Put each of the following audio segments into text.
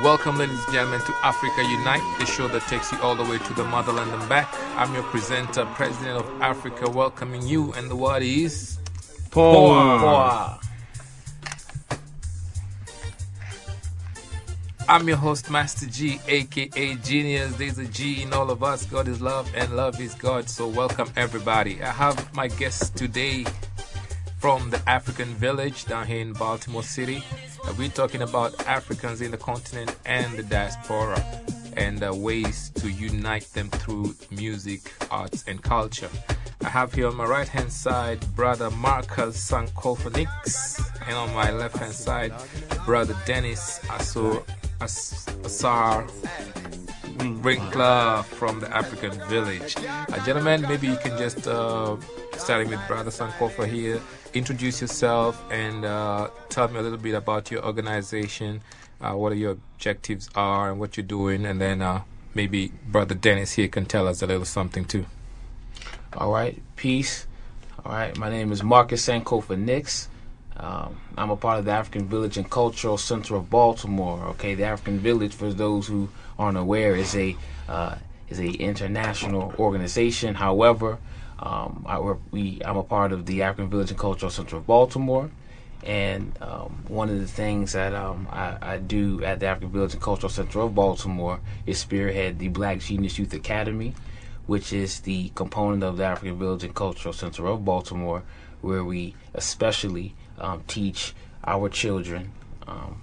Welcome, ladies and gentlemen, to Africa Unite, the show that takes you all the way to the motherland and back. I'm your presenter, President of Africa, welcoming you, and the word is Power. I'm your host, Master G, aka Genius. There's a G in all of us. God is love, and love is God. So welcome, everybody. I have my guests today from the Afrikan village down here in Baltimore City. We're talking about Africans in the continent and the diaspora, and ways to unite them through music, arts, and culture. I have here on my right hand side Brother Marcus Sankofa, and on my left hand side Brother Dennis Ausar Winkler from the Afrikan village. Gentlemen, maybe you can just starting with Brother Sankofa here, introduce yourself and tell me a little bit about your organization, what your objectives are and what you're doing, and then maybe Brother Dennis here can tell us a little something too. All right, peace. All right, my name is Marcus Sankofa. I'm a part of the Afrikan Village and Cultural Center of Baltimore. Okay, the Afrikan Village, for those who aren't aware, is a international organization. However, I'm a part of the Afrikan Village and Cultural Center of Baltimore, and one of the things that I do at the Afrikan Village and Cultural Center of Baltimore is spearhead the Black Genius Youth Academy, which is the component of the Afrikan Village and Cultural Center of Baltimore, where we especially teach our children,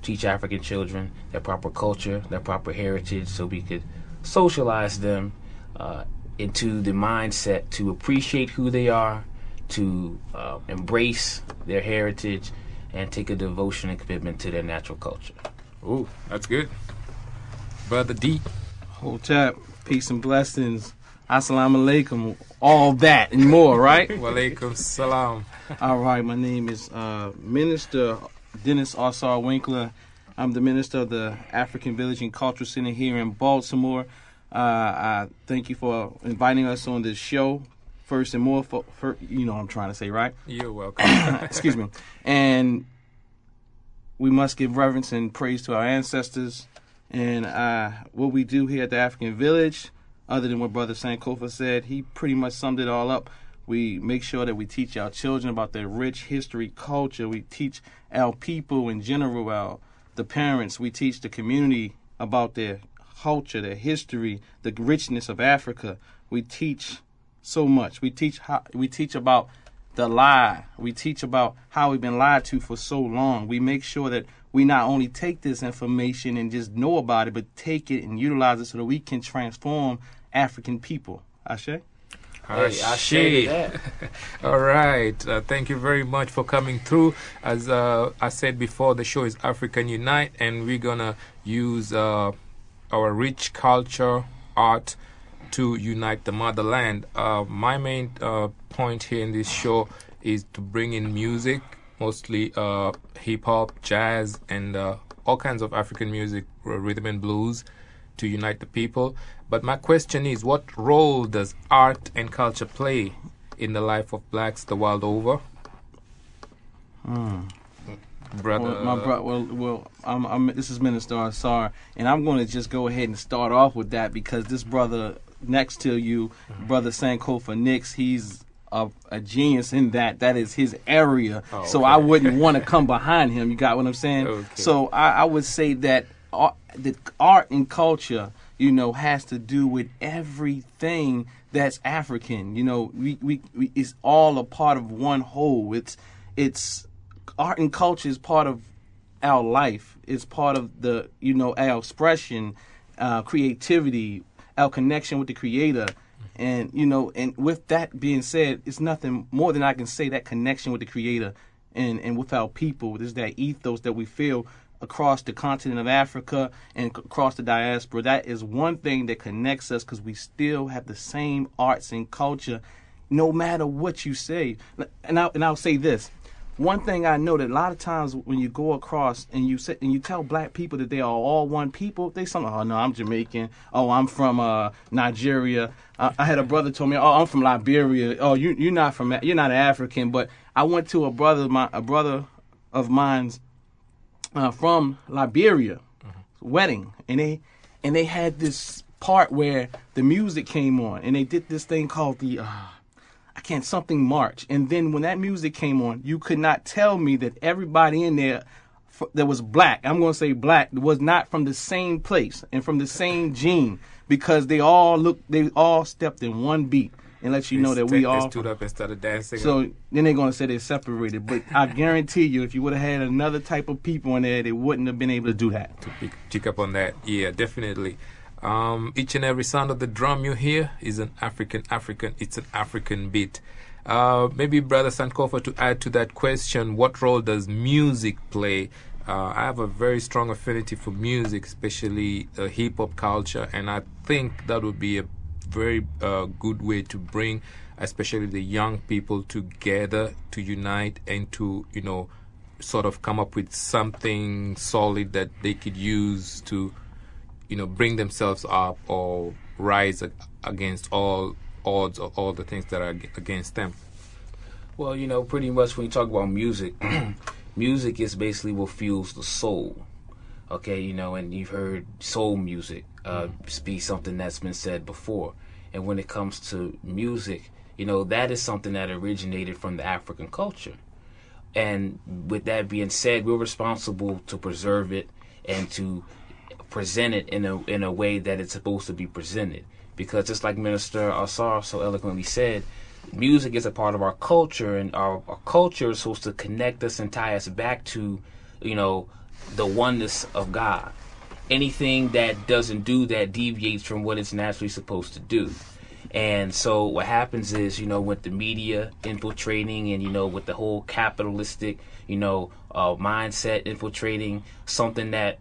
teach African children their proper culture, their proper heritage, so we could socialize them into the mindset to appreciate who they are, to embrace their heritage, and take a devotion and commitment to their natural culture. Ooh, that's good. Brother D. Hotep, peace and blessings. Assalamu alaikum. All that and more, right? Walaikum salam. All right, my name is Minister Dennis Ausar Winkler. I'm the minister of the Afrikan Village and Cultural Center here in Baltimore. I thank you for inviting us on this show. First and more, for you know what I'm trying to say, right? You're welcome. Excuse me. And we must give reverence and praise to our ancestors. And what we do here at the Afrikan Village, other than what Brother Sankofa said, he pretty much summed it all up. We make sure that we teach our children about their rich history, culture. We teach our people in general, the parents. We teach the community about their culture, their history, the richness of Africa. We teach so much. We teach about the lie. We teach about how we've been lied to for so long. We make sure that we not only take this information and just know about it, but take it and utilize it so that we can transform African people. Ashe? Ashe. All right. Thank you very much for coming through. As I said before, the show is African Unite, and we're going to use our rich culture, art, to unite the motherland. My main point here in this show is to bring in music, mostly hip-hop, jazz, and all kinds of African music, rhythm and blues, to unite the people. But my question is, what role does art and culture play in the life of blacks the world over? Brother, this is Minister Ausar, and I'm going to just go ahead and start off with that because this brother next to you, Brother Sankofa, he's a genius in that. That is his area. Oh, okay. So I wouldn't want to come behind him. You got what I'm saying? Okay. So I would say that the art and culture, has to do with everything that's African. We it's all a part of one whole. It's art and culture is part of our life. It's part of the our expression, creativity, our connection with the Creator. And, and with that being said, it's nothing more than I can say that connection with the Creator and with our people. There's that ethos that we feel across the continent of Africa and across the diaspora. That is one thing that connects us because we still have the same arts and culture no matter what you say. And I'll say this. One thing I know that a lot of times when you go across and you tell black people that they are all one people, they say, oh no, I'm Jamaican. Oh, I'm from Nigeria. I had a brother told me, oh, I'm from Liberia. Oh, you're not African. But I went to a brother of mine's from Liberia. wedding, and they had this part where the music came on, and they did this thing called the something march. And then when that music came on, you could not tell me that everybody in there that was black, I'm going to say black, was not from the same place and from the same gene, because they all stepped in one beat and let you know that we all stood up and started dancing. So then they're going to say they're separated. But I guarantee you, if you would have had another type of people in there, they wouldn't have been able to do that. To pick up on that, yeah, definitely. Each and every sound of the drum you hear is an African. It's an African beat. Maybe Brother Sankofa, to add to that question, what role does music play? I have a very strong affinity for music, especially hip hop culture, and I think that would be a very good way to bring, especially the young people together, to unite and to, sort of come up with something solid that they could use to, bring themselves up or rise against all odds or all the things that are against them. Well, pretty much when you talk about music, music is basically what fuels the soul. Okay, and you've heard soul music be something that's been said before. And when it comes to music, that is something that originated from the African culture. And with that being said, we're responsible to preserve it and to present it in a way that it's supposed to be presented. Because just like Minister Ausar so eloquently said, music is a part of our culture, and our culture is supposed to connect us and tie us back to, the oneness of God. Anything that doesn't do that deviates from what it's naturally supposed to do. And so what happens is, with the media infiltrating and, with the whole capitalistic, mindset infiltrating something that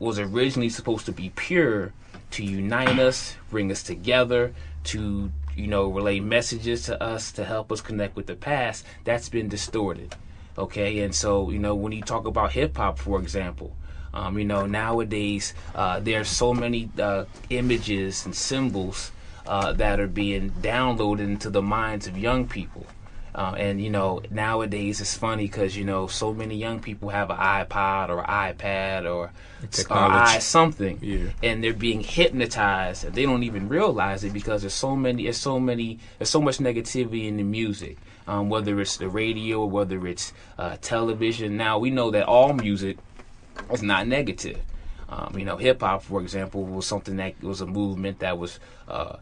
was originally supposed to be pure, to unite us, bring us together, to, relay messages to us, to help us connect with the past, that's been distorted. Okay, and so, when you talk about hip-hop, for example, nowadays there's so many images and symbols that are being downloaded into the minds of young people. And nowadays it's funny because so many young people have an iPod or iPad or something, yeah, and they're being hypnotized, and they don't even realize it because there's so much negativity in the music, whether it's the radio or whether it's television. Now we know that all music is not negative. Hip hop, for example, was something that was a movement that was, the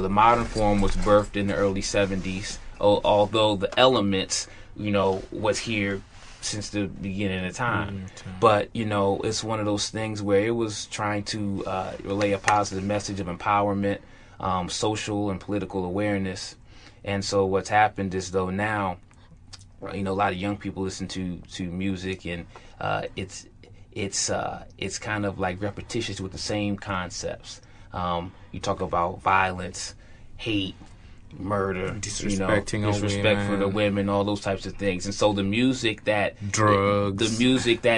modern form was birthed in the early 70s, although the elements, was here since the beginning of time. But, it's one of those things where it was trying to relay a positive message of empowerment, social and political awareness. And so what's happened is, though, now, a lot of young people listen to music, and it's kind of like repetitious with the same concepts. You talk about violence, hate, murder, disrespect for the women, all those types of things. And so the music that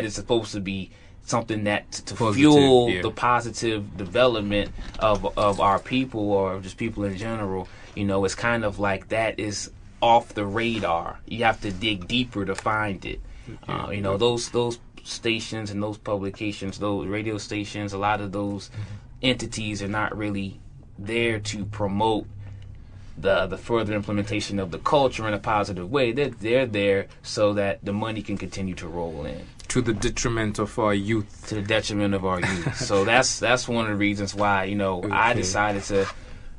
is supposed to be something that to fuel the positive development of our people, or just people in general, it's kind of like that is off the radar. You have to dig deeper to find it. Those stations and those publications, those radio stations, a lot of those entities are not really there to promote the further implementation of the culture in a positive way. They're there so that the money can continue to roll in. To the detriment of our youth. To the detriment of our youth. So that's one of the reasons why, I decided to,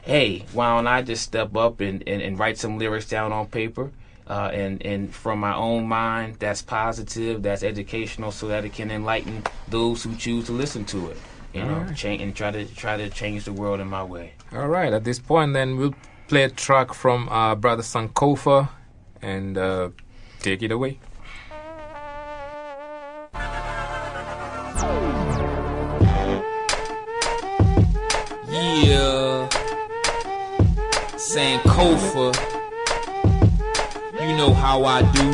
hey, why don't I just step up and write some lyrics down on paper, and from my own mind, that's positive, that's educational, so that it can enlighten those who choose to listen to it. Change and try to change the world in my way. All right. At this point, then we'll play a track from Brother Sankofa, and take it away. Yeah, Sankofa. You know how I do.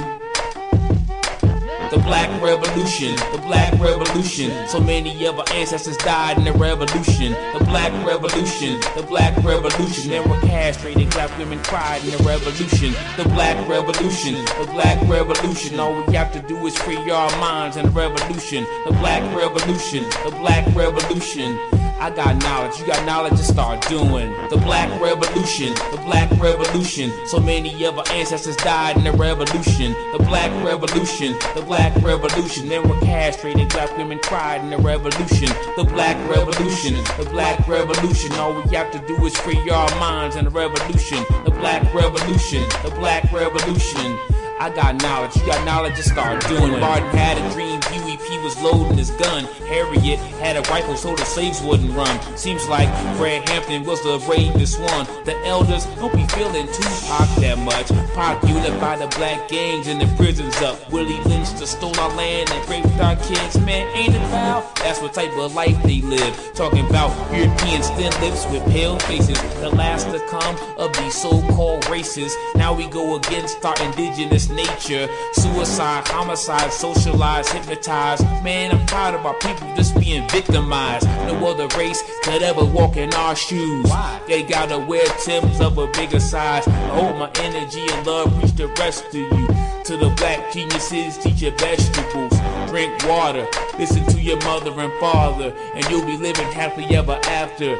The black revolution, the black revolution. So many of our ancestors died in the revolution. The black revolution, the black revolution. Men were castrated, black women cried in the revolution. The black revolution, the black revolution. All we have to do is free our minds in the revolution. The black revolution, the black revolution. I got knowledge, you got knowledge to start doing. The black revolution, the black revolution. So many of our ancestors died in the revolution. The black revolution, the black revolution. Men were castrated, black women cried in the revolution. The black revolution, the black revolution. All we have to do is free our minds in the revolution. The black revolution, the black revolution. I got knowledge, you got knowledge to start doing. Martin had a dream, Huey P was loading his gun. Harriet had a rifle so the slaves wouldn't run. Seems like Fred Hampton was the bravest one. The elders don't be feeling Tupac that much. Pac unified the black gangs and the prisons up. Willie Lynch just stole our land and raped our kids. Man, ain't it foul? That's what type of life they live. Talking about Europeans, thin lips with pale faces. The last to come of these so-called races. Now we go against our indigenous nature. Suicide, homicide, socialized, hypnotized. Man, I'm tired of our people just being victimized. No other race could ever walk in our shoes. Why? They gotta wear Timbs of a bigger size. I hope my energy and love reach the rest of you. To the black geniuses, teach your vegetables. Drink water, listen to your mother and father, and you'll be living happily ever after.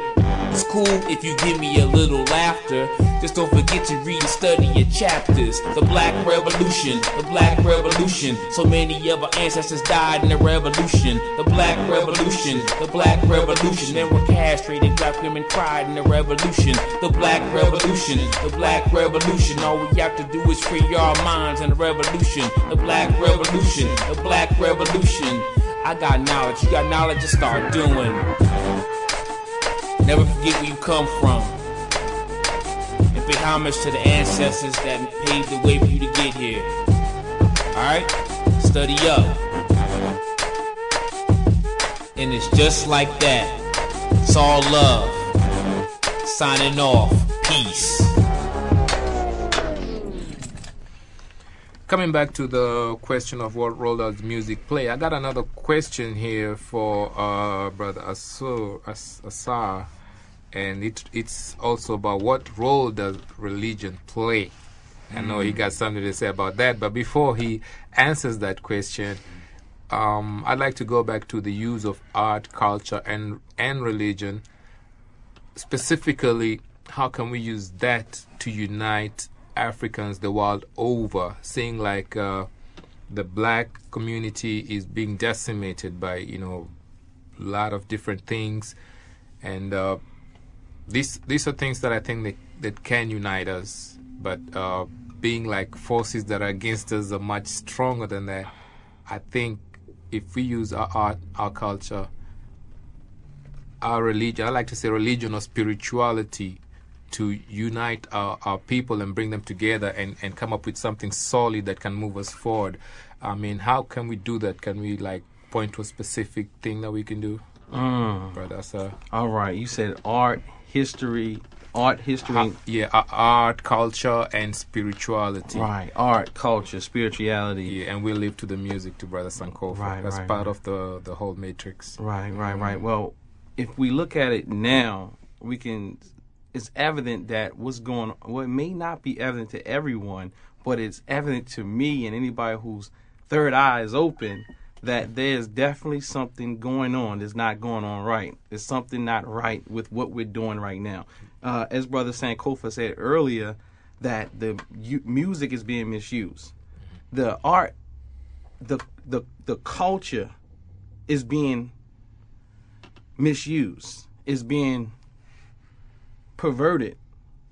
It's cool if you give me a little laughter. Just don't forget to read and study your chapters. The black revolution, the black revolution. So many of our ancestors died in the revolution. The black revolution, the black revolution. Men were castrated, black women cried in the revolution. The black revolution, the black revolution. All we have to do is free our minds in the revolution. The black revolution, the black revolution. I got knowledge, you got knowledge to start doing. Never forget where you come from. And pay homage to the ancestors that paved the way for you to get here. Alright? Study up. And it's just like that. It's all love. Signing off. Peace. Coming back to the question of what role does music play, I got another question here for Brother Ausar, and it's also about what role does religion play. I know he got something to say about that, but before he answers that question, I'd like to go back to the use of art, culture, and religion. Specifically, how can we use that to unite Africans the world over, seeing like the black community is being decimated by a lot of different things, and these are things that I think that can unite us, but being like forces that are against us are much stronger than that. I think if we use our art, our culture, our religion, I like to say religion or spirituality, to unite our people and bring them together and come up with something solid that can move us forward. I mean, how can we do that? Can we like point to a specific thing that we can do? Brother, sir. All right, you said art, history. Yeah, art, culture, and spirituality. Right, art, culture, spirituality. Yeah, and we live to the music to Brother Sankofa. Right, That's right, part right. of the whole matrix. Right. Well, if we look at it now, we can. It's evident that what's going on, well, it may not be evident to everyone, but it's evident to me and anybody whose third eye is open that there's definitely something going on that's not going on right. There's something not right with what we're doing right now. As Brother Sankofa said earlier, that the music is being misused. The art, the culture is being misused. Is being perverted.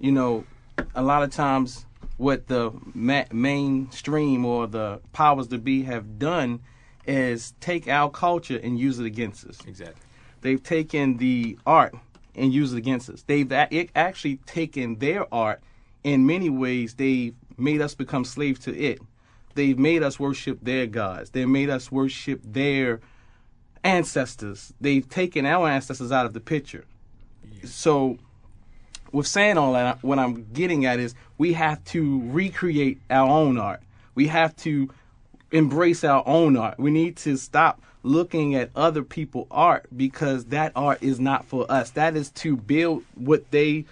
A lot of times what the mainstream or the powers that be have done is take our culture and use it against us. Exactly. They've taken the art and used it against us. They've actually taken their art. In many ways, they've made us become slaves to it. They've made us worship their gods. They made us worship their ancestors. They've taken our ancestors out of the picture. Yeah. So with saying all that, what I'm getting at is we have to recreate our own art. We have to embrace our own art. We need to stop looking at other people's art, because that art is not for us. That is to build what they